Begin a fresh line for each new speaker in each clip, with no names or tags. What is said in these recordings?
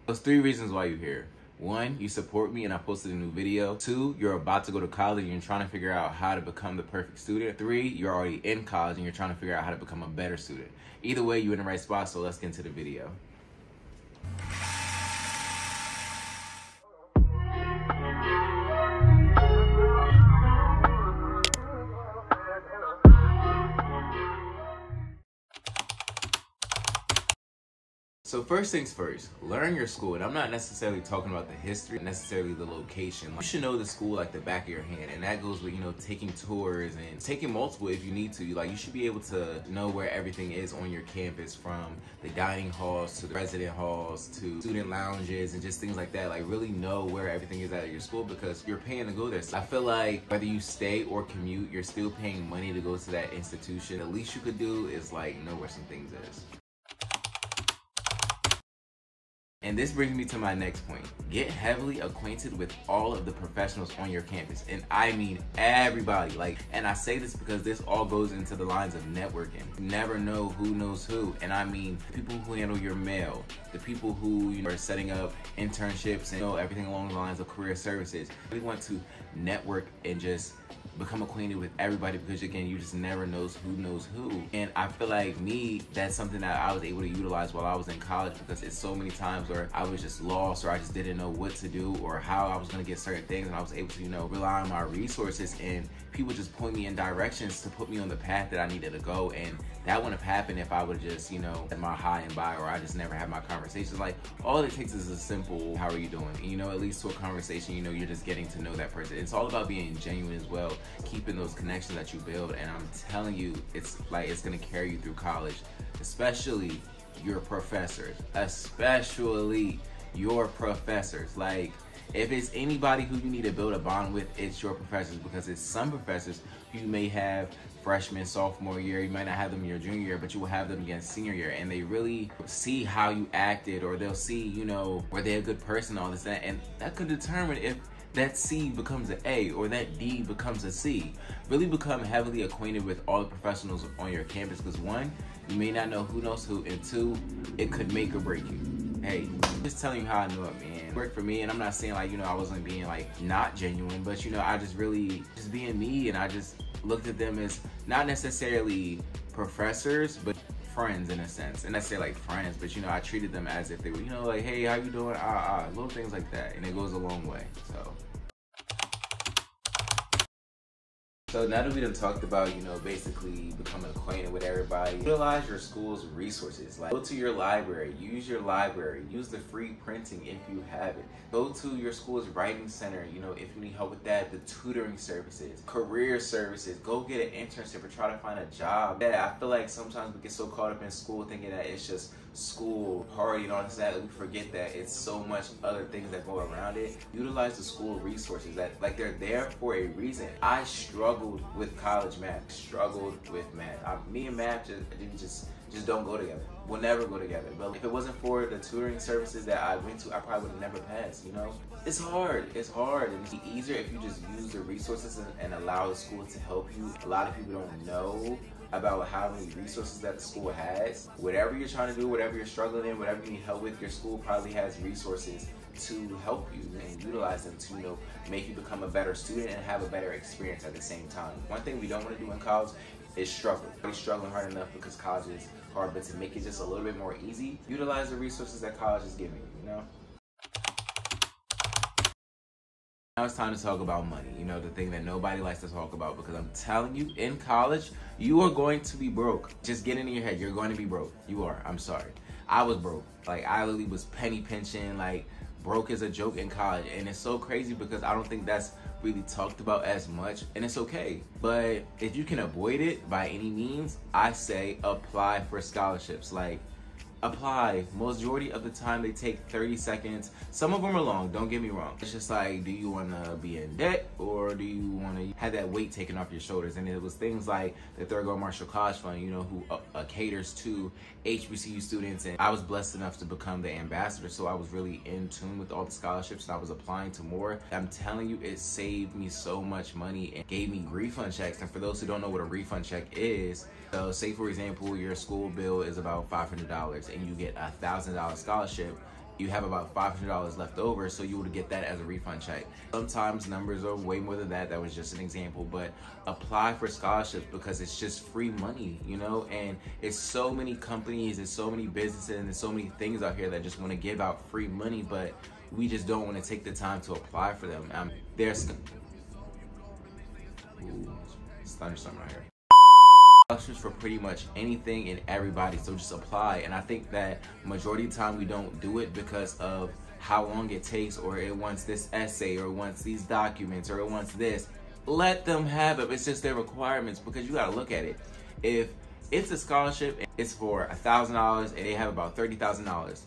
There's 3 reasons why you're here. 1, you support me and I posted a new video. 2, you're about to go to college and you're trying to figure out how to become the perfect student. 3, you're already in college and you're trying to figure out how to become a better student. Either way, you're in the right spot, so let's get into the video. So first things first, learn your school. And I'm not necessarily talking about the history, necessarily the location. You should know the school like the back of your hand. And that goes with, taking tours and taking multiple if you need to. You should be able to know where everything is on your campus, from the dining halls to the resident halls to student lounges and just things like that. Like, really know where everything is at your school because you're paying to go there. So I feel like whether you stay or commute, you're still paying money to go to that institution. The least you could do is know where some things is. And this brings me to my next point. Get heavily acquainted with all of the professionals on your campus. And I mean everybody. And I say this because this all goes into the lines of networking. You never know who knows who. And I mean the people who handle your mail, the people who are setting up internships and everything along the lines of career services. You really want to network and just become acquainted with everybody because, again, you just never knows who. And I feel like that's something that I was able to utilize while I was in college because it's so many times where I was just lost or I just didn't know what to do or how I was going to get certain things, and I was able to, rely on my resources and people just point me in directions to put me on the path that I needed to go. And that wouldn't have happened if I would have just, had my high and by, or I just never had my conversations. All it takes is a simple, how are you doing? And, it leads to a conversation, you're just getting to know that person. It's all about being genuine as well, keeping those connections that you build. And I'm telling you, it's gonna carry you through college, especially your professors, if it's anybody who you need to build a bond with, it's your professors, because it's some professors you may have freshman, sophomore year, you might not have them in your junior year, but you will have them again senior year, and they really see how you acted, or they'll see, were they a good person, all this, that, and that could determine if that C becomes an A or that D becomes a C. Really become heavily acquainted with all the professionals on your campus, because 1, you may not know who knows who, and 2, it could make or break you. Hey, just telling you how I know it, man. It worked for me, and I'm not saying I wasn't being not genuine, but I just really just being me, and I just looked at them as not necessarily professors, but friends in a sense. And I say friends, but I treated them as if they were, hey, how you doing? Little things like that, and it goes a long way. So now that we done talked about, basically becoming acquainted with everybody, utilize your school's resources. Go to your library, use the free printing if you have it. Go to your school's writing center, if you need help with that, the tutoring services, career services, go get an internship or try to find a job. Yeah, I feel like sometimes we get so caught up in school thinking that it's just school, party, and all this, that we forget that it's so much other things that go around it. Utilize the school resources that they're there for a reason. I struggled with college math, me and math just don't go together. We'll never go together. But if it wasn't for the tutoring services that I went to, I probably would have never passed, It's hard, and it's easier if you just use the resources and allow the school to help you. A lot of people don't know about how many resources that the school has. Whatever you're trying to do, whatever you're struggling in, whatever you need help with, your school probably has resources to help you and utilize them to, make you become a better student and have a better experience at the same time. One thing we don't want to do in college is struggle. We're struggling hard enough because college is hard, but to make it just a little bit more easy, utilize the resources that college is giving you, Now it's time to talk about money, the thing that nobody likes to talk about, because I'm telling you, in college, you are going to be broke. Just get into your head, you're going to be broke. You are, I'm sorry. I was broke. I literally was penny pinching, broke as a joke in college. And it's so crazy because I don't think that's really talked about as much, and it's okay. But if you can avoid it by any means, I say apply for scholarships. Apply. Majority of the time they take 30 seconds. Some of them are long, don't get me wrong. It's just do you want to be in debt, or do you want to have that weight taken off your shoulders? And it was things like the Thurgood Marshall College Fund, who caters to HBCU students. And I was blessed enough to become the ambassador, so I was really in tune with all the scholarships, and I was applying to more. I'm telling you, it saved me so much money and gave me refund checks. And for those who don't know what a refund check is, so say for example, your school bill is about $500 and you get a $1,000 scholarship. you have about $500 left over, so you would get that as a refund check. Sometimes numbers are way more than that. That was just an example, but apply for scholarships because it's just free money, you know? And it's so many companies, there's so many businesses, and there's so many things out here that just want to give out free money, but we just don't want to take the time to apply for them. There's it's thunderstorm right here. Scholarships for pretty much anything and everybody, so just apply. And I think that majority of the time we don't do it because of how long it takes, or it wants this essay, or it wants these documents, or it wants this. Let them have it. It's just their requirements, because you got to look at it. If it's a scholarship, it's for $1,000 and they have about $30,000.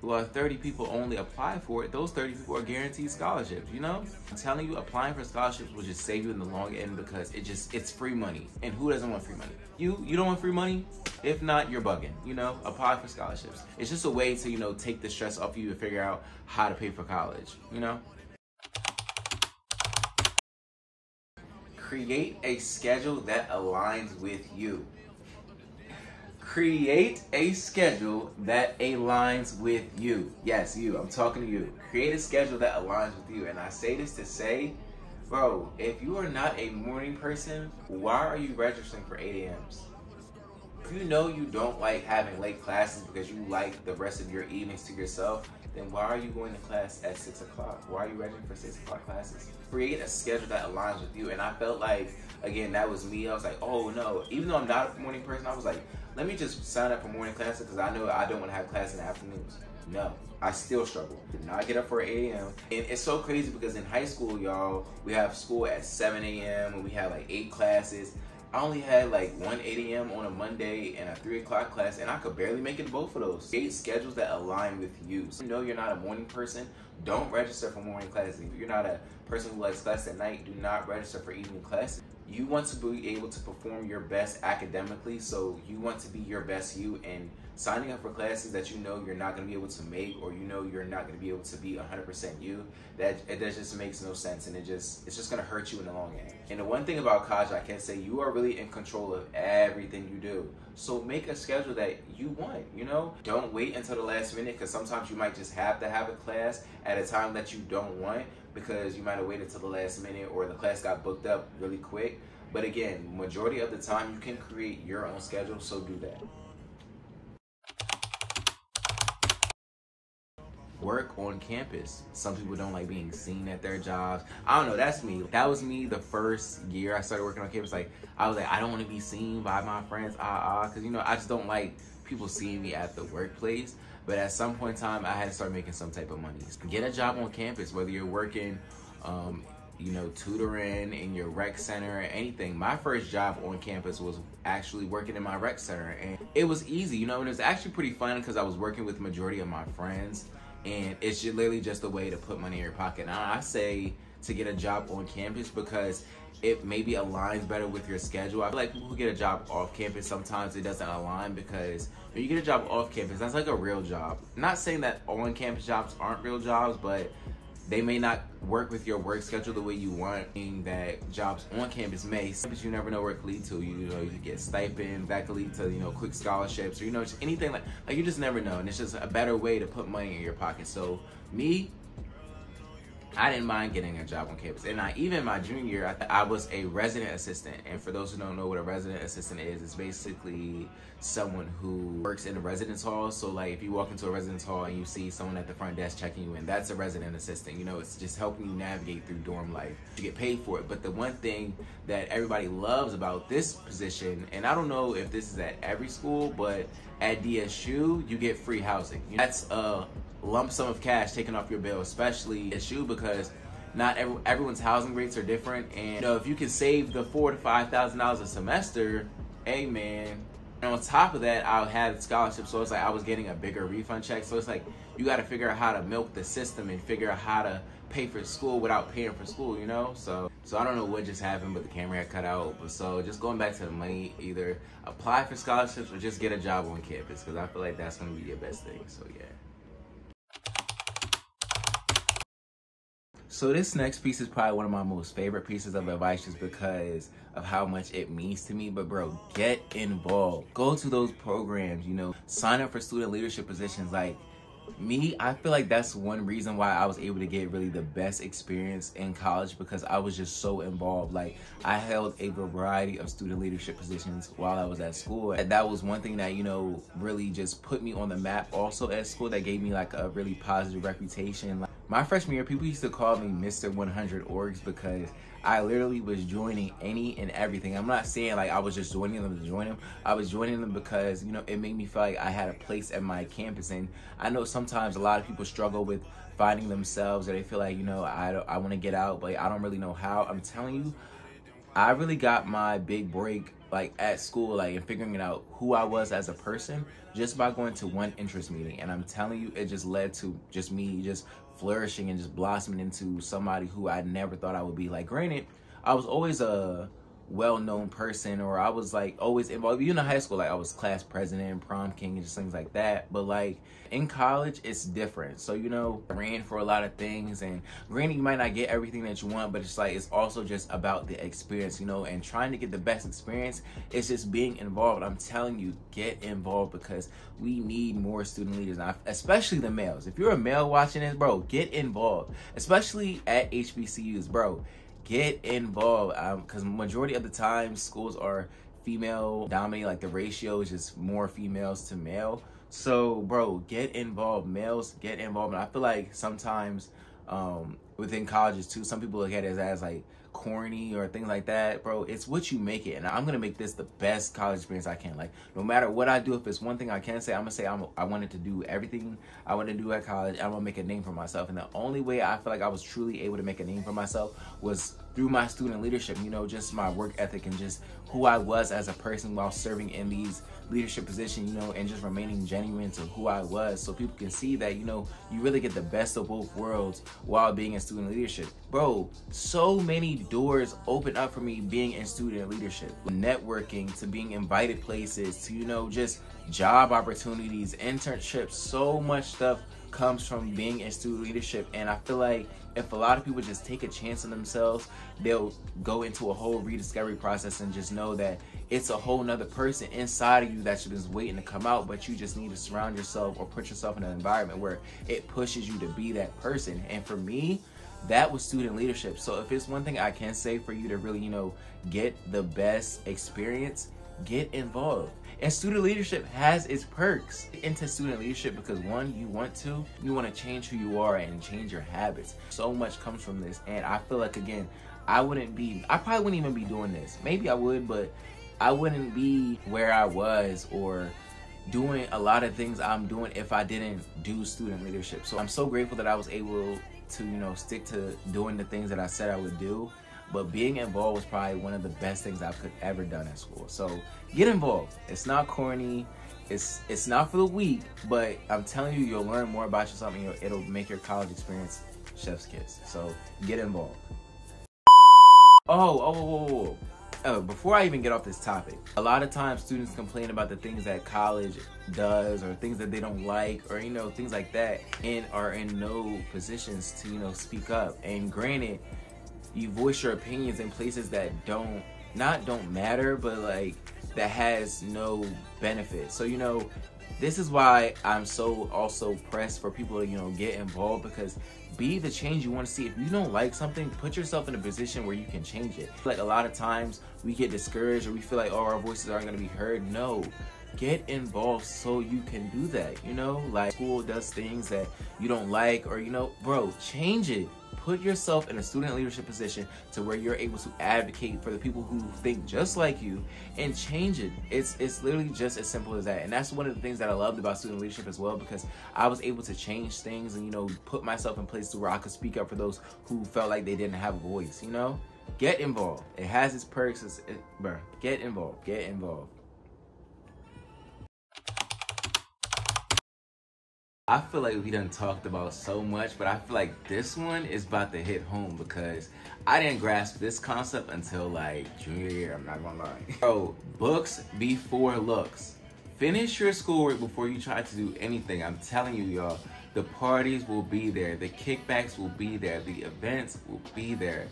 Well, if 30 people only apply for it, those 30 people are guaranteed scholarships, you know? I'm telling you, applying for scholarships will just save you in the long end, because it's free money. And who doesn't want free money? You don't want free money? If not, you're bugging, you know? Apply for scholarships. It's just a way to, you know, take the stress off you and figure out how to pay for college, you know? Create a schedule that aligns with you. Create a schedule that aligns with you. Yes, you. I'm talking to you. Create a schedule that aligns with you. And I say this to say, bro, if you are not a morning person, why are you registering for 8 a.m.s? If you know you don't like having late classes because you like the rest of your evenings to yourself, then why are you going to class at 6 o'clock? Why are you registering for 6 o'clock classes? Create a schedule that aligns with you. And I felt like, again, that was me. I was like, oh no. Even though I'm not a morning person, I was like, let me just sign up for morning classes because I know I don't want to have class in the afternoons. No, I still struggle. Did not get up for 8 a.m. And it's so crazy because in high school, y'all, we have school at 7 a.m. and we have like 8 classes. I only had like one 8 a.m. on a Monday and a 3 o'clock class, and I could barely make it to both of those. Create schedules that align with you. So you know you're not a morning person, don't register for morning classes. If you're not a person who likes class at night, do not register for evening classes. You want to be able to perform your best academically, so you want to be your best you, and signing up for classes that you know you're not going to be able to make, or you know you're not going to be able to be 100% you, that just makes no sense, and it's just going to hurt you in the long end. And the one thing about college, I can say, you are really in control of everything you do. So make a schedule that you want, you know? Don't wait until the last minute, because sometimes you might just have to have a class at a time that you don't want, because you might have waited till the last minute or the class got booked up really quick. But again, majority of the time you can create your own schedule, so do that. Work on campus. Some people don't like being seen at their jobs. I don't know, that's me. That was me the first year I started working on campus. Like, I was like, I don't want to be seen by my friends, because, you know, I just don't like people seeing me at the workplace. But at some point in time, I had to start making some type of money. Get a job on campus, whether you're working, you know, tutoring in your rec center or anything. My first job on campus was actually working in my rec center, and it was easy, you know, and it was actually pretty fun because I was working with the majority of my friends, and it's literally just a way to put money in your pocket. Now, I say to get a job on campus because it maybe aligns better with your schedule. I feel like people who get a job off campus, sometimes it doesn't align, because when you get a job off campus, that's like a real job. Not saying that on-campus jobs aren't real jobs, but they may not work with your work schedule the way you want, meaning that jobs on campus may, but you never know where it could lead to. You know, you could get stipend, that could lead to, you know, quick scholarships, or, you know, just anything like you just never know. And it's just a better way to put money in your pocket. So me, I didn't mind getting a job on campus. And even my junior year, I was a resident assistant. And for those who don't know what a resident assistant is, it's basically someone who works in a residence hall. So like if you walk into a residence hall and you see someone at the front desk checking you in, that's a resident assistant. You know, it's just helping you navigate through dorm life. You get paid for it. But the one thing that everybody loves about this position, and I don't know if this is at every school, but at DSU, you get free housing. That's a lump sum of cash taken off your bill, especially at SU, because not everyone's housing rates are different. And you know, if you can save the $4,000 to $5,000 a semester, hey man. And on top of that, I had scholarships, so it's like I was getting a bigger refund check. So it's like you got to figure out how to milk the system and figure out how to pay for school without paying for school, you know? So I don't know what just happened, but the camera had cut out. But so just going back to the money, either apply for scholarships or just get a job on campus, because I feel like that's going to be your best thing. So yeah. So this next piece is probably one of my most favorite pieces of advice, just because of how much it means to me. But bro, get involved. Go to those programs, you know, sign up for student leadership positions. Like, I feel like that's one reason why I was able to get really the best experience in college, because I was just so involved. Like, I held a variety of student leadership positions while I was at school. And that was one thing that, you know, really just put me on the map also at school, that gave me like a really positive reputation. Like, my freshman year, people used to call me Mr. 100 Orgs because I literally was joining any and everything. I'm not saying like I was just joining them to join them. I was joining them because, you know, it made me feel like I had a place at my campus. And I know sometimes a lot of people struggle with finding themselves, or they feel like, you know, I want to get out, but I don't really know how. I'm telling you, I really got my big break like at school, like, and figuring out who I was as a person just by going to one interest meeting. And I'm telling you, it just led to just me just flourishing and just blossoming into somebody who I never thought I would be. Like, granted, I was always a well-known person, or I was like always involved. Even in high school, like I was class president, prom king, and just things like that. But like in college, it's different. So, you know, I ran for a lot of things, and granted, you might not get everything that you want, but it's like, it's also just about the experience, you know, and trying to get the best experience. It's just being involved. I'm telling you, get involved, because we need more student leaders, especially the males. If you're a male watching this, bro, get involved, especially at HBCUs, bro. Get involved, because majority of the time schools are female dominated. Like, the ratio is just more females to male. So, bro, get involved. Males, get involved. And I feel like sometimes within colleges too, some people look at it as like corny or things like that. Bro, it's what you make it. And I'm gonna make this the best college experience I can. Like, no matter what I do, if it's one thing I can say, I'm gonna say I wanted to do everything I wanted to do at college. I'm gonna make a name for myself. And the only way I feel like I was truly able to make a name for myself was through my student leadership, you know, just my work ethic and just who I was as a person while serving in these leadership positions, you know, and just remaining genuine to who I was, so people can see that, you know, you really get the best of both worlds while being in student leadership. Bro, so many doors open up for me being in student leadership. Networking, to being invited places, to, you know, just job opportunities, internships. So much stuff comes from being in student leadership. And I feel like if a lot of people just take a chance on themselves, they'll go into a whole rediscovery process and just know that it's a whole nother person inside of you that's just waiting to come out, but you just need to surround yourself or put yourself in an environment where it pushes you to be that person. And for me, that was student leadership. So if it's one thing I can say for you to really, you know, get the best experience, get involved. And student leadership has its perks. Get into student leadership because, one, you want to change who you are and change your habits. So much comes from this. And I feel like, again, I probably wouldn't even be doing this. Maybe I would, but I wouldn't be where I was or doing a lot of things I'm doing if I didn't do student leadership. So I'm so grateful that I was able to, you know, stick to doing the things that I said I would do. But being involved was probably one of the best things I could ever done at school. So get involved. It's not corny. It's not for the weak, but I'm telling you, you'll learn more about yourself and it'll make your college experience chef's kiss. So get involved. Before I even get off this topic, a lot of times students complain about the things that college does or things that they don't like, or, you know, things like that, and are in no positions to, you know, speak up. And granted, you voice your opinions in places that don't matter, but like that has no benefit. So, you know, this is why I'm so also pressed for people to, you know, get involved, because be the change you want to see. If you don't like something, put yourself in a position where you can change it. Like, a lot of times we get discouraged or we feel like, oh, our voices aren't going to be heard. No, get involved so you can do that. You know, like, school does things that you don't like, or, you know, bro, change it. Put yourself in a student leadership position to where you're able to advocate for the people who think just like you and change it. It's literally just as simple as that. And that's one of the things that I loved about student leadership as well, because I was able to change things and, you know, put myself in places where I could speak up for those who felt like they didn't have a voice, you know? Get involved. It has its perks. Bro, get involved. Get involved. I feel like we done talked about so much, but I feel like this one is about to hit home because I didn't grasp this concept until like junior year, I'm not gonna lie. Bro, books before looks. Finish your schoolwork before you try to do anything. I'm telling you, y'all, the parties will be there, the kickbacks will be there, the events will be there.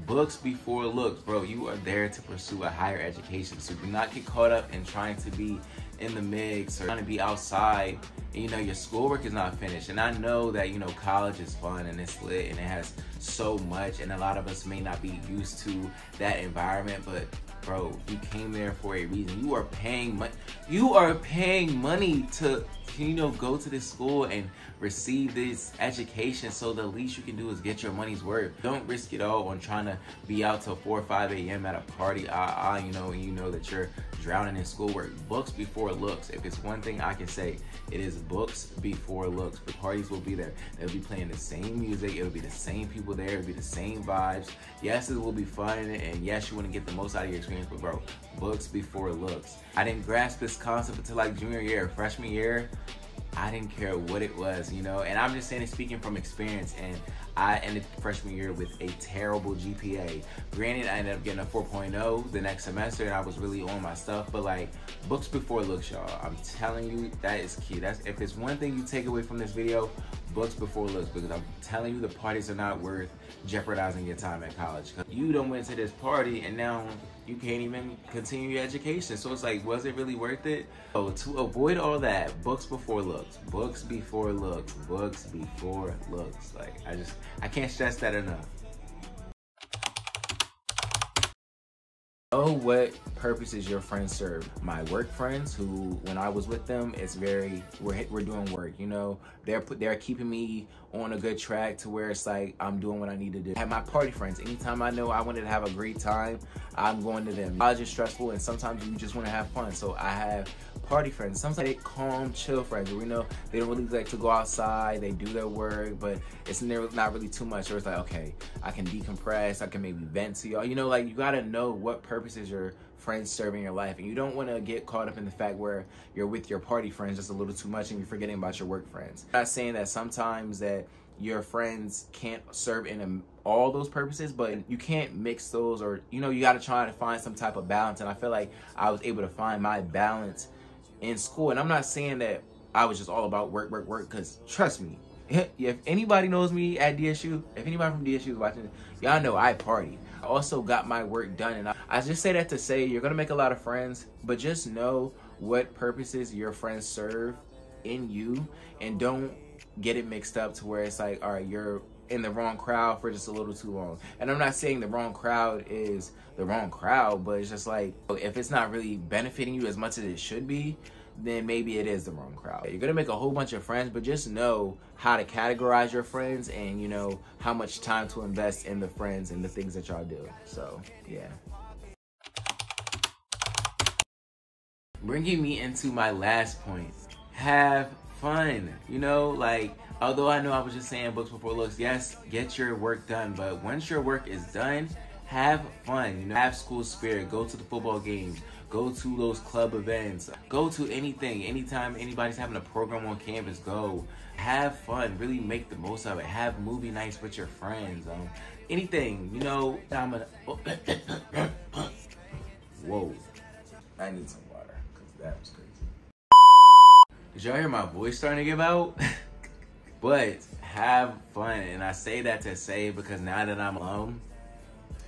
Books before looks, bro. You are there to pursue a higher education, so do not get caught up in trying to be in the mix or trying to be outside and, you know, your schoolwork is not finished. And I know that, you know, college is fun and it's lit and it has so much, and a lot of us may not be used to that environment, but bro, you came there for a reason. You are paying money. You are paying money to, you know, go to this school and receive this education. So the least you can do is get your money's worth. Don't risk it all on trying to be out till 4 or 5 a.m. at a party, you know, and you know that you're drowning in schoolwork. Books before looks. If it's one thing I can say, it is books before looks. The parties will be there. They'll be playing the same music. It'll be the same people there. It'll be the same vibes. Yes, it will be fun, and yes, you want to get the most out of your experience, but bro, books before looks. I didn't grasp this concept until like junior year, freshman year. I didn't care what it was, you know, and I'm just saying it speaking from experience, and I ended freshman year with a terrible GPA. Granted, I ended up getting a 4.0 the next semester, and I was really on my stuff, but like, books before looks, y'all. I'm telling you, that is key. That's, if it's one thing you take away from this video, books before looks, because I'm telling you, the parties are not worth jeopardizing your time at college. You done went to this party, and now you can't even continue your education. So it's like, was it really worth it? So to avoid all that, books before looks, books before looks, books before looks. Like, I can't stress that enough. Know what purposes your friends serve. My work friends, who when I was with them, it's very, we're doing work, you know, they're keeping me on a good track to where it's like I'm doing what I need to do. I have my party friends. Anytime I know I wanted to have a great time, I'm going to them. College is stressful, and sometimes you just want to have fun, so I have party friends. Sometimes they calm, chill friends. We know they don't really like to go outside. They do their work, but it's not really too much. Or it's like, okay, I can decompress. I can maybe vent to y'all. You know, like, you gotta know what purposes your friends serve in your life, and you don't want to get caught up in the fact where you're with your party friends just a little too much and you're forgetting about your work friends. I'm not saying that sometimes that your friends can't serve in all those purposes, but you can't mix those, or, you know, you got to try to find some type of balance. And I feel like I was able to find my balance in school. And I'm not saying that I was just all about work, because trust me, if anybody knows me at DSU, if anybody from DSU is watching, y'all know I party. I also got my work done, and I just say that to say you're gonna make a lot of friends, but just know what purposes your friends serve in you, and don't get it mixed up to where it's like, all right, you're in the wrong crowd for just a little too long. And I'm not saying the wrong crowd is the wrong crowd, but it's just like, if it's not really benefiting you as much as it should be, then maybe it is the wrong crowd. You're gonna make a whole bunch of friends, but just know how to categorize your friends, and, you know, how much time to invest in the friends and the things that y'all do. So yeah. Bringing me into my last point, have fun. You know, like, although I know I was just saying books before looks, yes, get your work done, but once your work is done, have fun. You know, have school spirit. Go to the football games. Go to those club events. Go to anything. Anytime anybody's having a program on campus, go. Have fun. Really make the most of it. Have movie nights with your friends. Anything. You know, I'm gonna. Whoa. I need some water, because that was crazy. Did y'all hear my voice starting to give out? But have fun. And I say that to say, because now that I'm alone,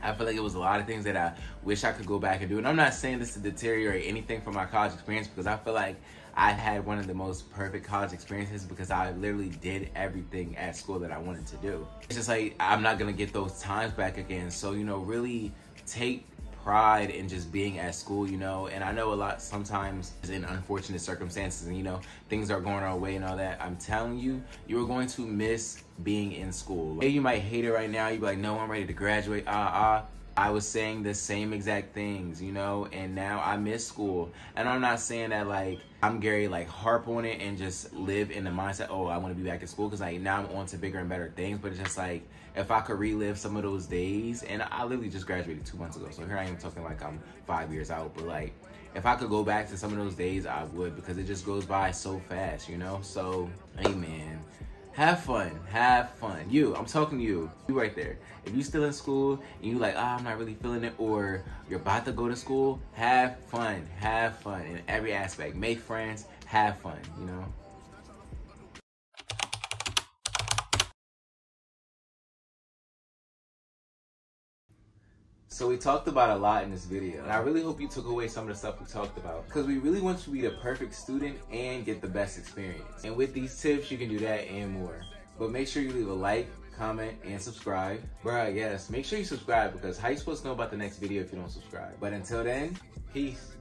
I feel like it was a lot of things that I wish I could go back and do. And I'm not saying this to deteriorate anything from my college experience, because I feel like I had one of the most perfect college experiences, because I literally did everything at school that I wanted to do. It's just like, I'm not gonna get those times back again. So, you know, really take pride in just being at school, you know. And I know a lot sometimes in unfortunate circumstances, and, you know, things are going our way and all that. I'm telling you, you're going to miss being in school. Maybe you might hate it right now. You'd be like, no, I'm ready to graduate. I was saying the same exact things, you know, and now I miss school. And I'm not saying that like I'm Gary, like harp on it and just live in the mindset, oh, I want to be back at school, because like now I'm on to bigger and better things. But it's just like, if I could relive some of those days, and I literally just graduated 2 months ago, so here I am talking like I'm 5 years out, but like, if I could go back to some of those days, I would, because it just goes by so fast, you know. So, hey man, have fun, have fun. You, I'm talking to you right there. If you still in school and you like, I'm not really feeling it, or you're about to go to school, have fun in every aspect. Make friends, have fun, you know. So we talked about a lot in this video, and I really hope you took away some of the stuff we talked about, because we really want you to be the perfect student and get the best experience. And with these tips, you can do that and more. But make sure you leave a like, comment, and subscribe. Bruh, yes, make sure you subscribe, because how you supposed to know about the next video if you don't subscribe? But until then, peace.